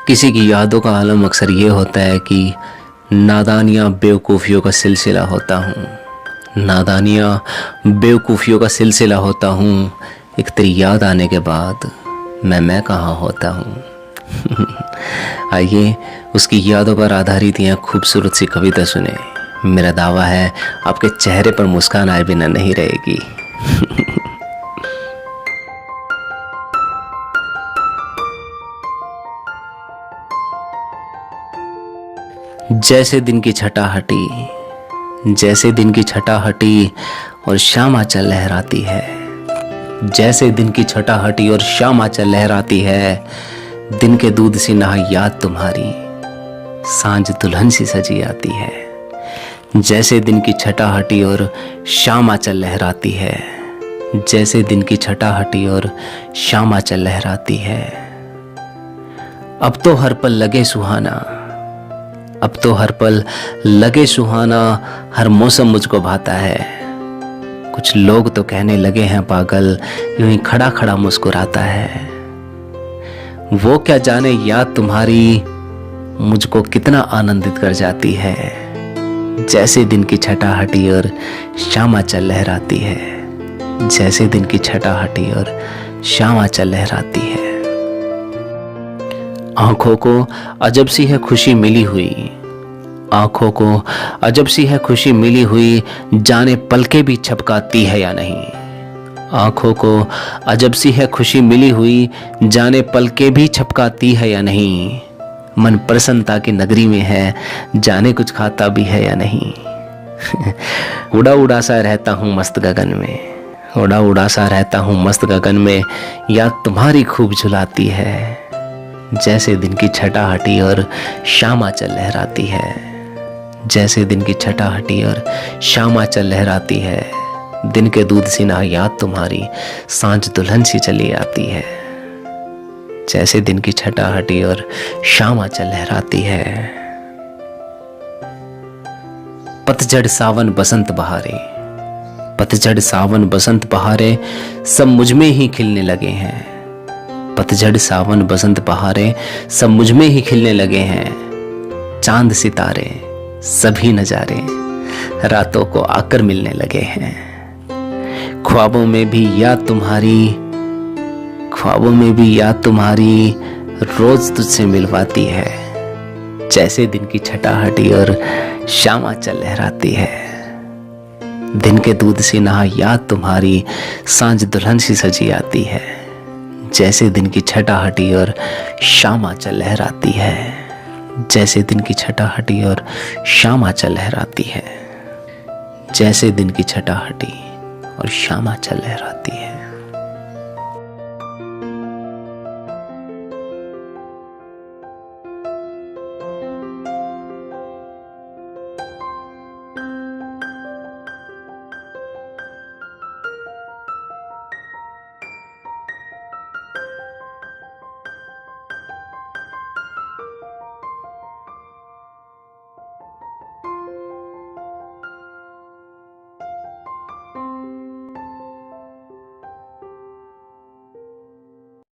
किसी की यादों का आलम अक्सर ये होता है कि नादानियाँ बेवकूफ़ियों का सिलसिला होता हूँ। नादानियाँ बेवकूफ़ियों का सिलसिला होता हूँ। एक तेरी याद आने के बाद मैं कहाँ होता हूँ। आइए उसकी यादों पर आधारित यह खूबसूरत सी कविता सुने। मेरा दावा है आपके चेहरे पर मुस्कान आए बिना नहीं रहेगी। जैसे दिन की छटा हटी, जैसे दिन की छटा हटी और शाम आंचल लहराती है। जैसे दिन की छटा हटी और शाम आंचल लहराती है। दिन के दूध सी नहा याद तुम्हारी, सांझ दुल्हन सी सजी आती है। जैसे दिन की छटा हटी और शाम आंचल लहराती है। जैसे दिन की छटा हटी और शाम आंचल लहराती है। अब तो हर पल लगे सुहाना, अब तो हर पल लगे सुहाना, हर मौसम मुझको भाता है। कुछ लोग तो कहने लगे हैं पागल, यूं ही खड़ा खड़ा मुस्कुराता है। वो क्या जाने याद तुम्हारी मुझको कितना आनंदित कर जाती है। जैसे दिन की छटा हटी और शाम आंचल लहराती है। जैसे दिन की छटा हटी और शाम आंचल लहराती है। आंखों को अजब सी है खुशी मिली हुई, आंखों को अजब सी है खुशी मिली हुई, जाने पलके भी छपकाती है या नहीं। आंखों को अजब सी है खुशी मिली हुई, जाने पलके भी छपकाती है या नहीं। मन प्रसन्नता की नगरी में है, जाने कुछ खाता भी है या नहीं। उड़ा उड़ा सा रहता हूँ मस्त गगन में, उड़ा उड़ा सा रहता हूँ मस्त गगन में, याद तुम्हारी खूब झुलाती है। जैसे दिन की छटा हटी और शाम आंचल लहराती है। जैसे दिन की छटा हटी और शाम आंचल लहराती है। दिन के दूध सी ना याद तुम्हारी, सांझ दुल्हन सी चली आती है। जैसे दिन की छटा हटी और शाम आंचल लहराती है। पतझड़ सावन बसंत बहारे, पतझड़ सावन बसंत बहारे, सब मुझ में ही खिलने लगे हैं। पतझड़ सावन बसंत बहारे, सब मुझ में ही खिलने लगे हैं। चांद सितारे सभी नजारे रातों को आकर मिलने लगे हैं। ख्वाबों में भी याद तुम्हारी, ख्वाबों में भी याद तुम्हारी, रोज तुझसे मिलवाती है। जैसे दिन की छटा हटी और शाम आंचल लहराती है। दिन के दूध सी नहा याद तुम्हारी, सांझ दुल्हन सी सजी आती है। जैसे दिन की छटा हटी और शाम आंचल लहराती है। जैसे दिन की छटा हटी और शाम आंचल लहराती है। जैसे दिन की छटा हटी और शाम आंचल लहराती है।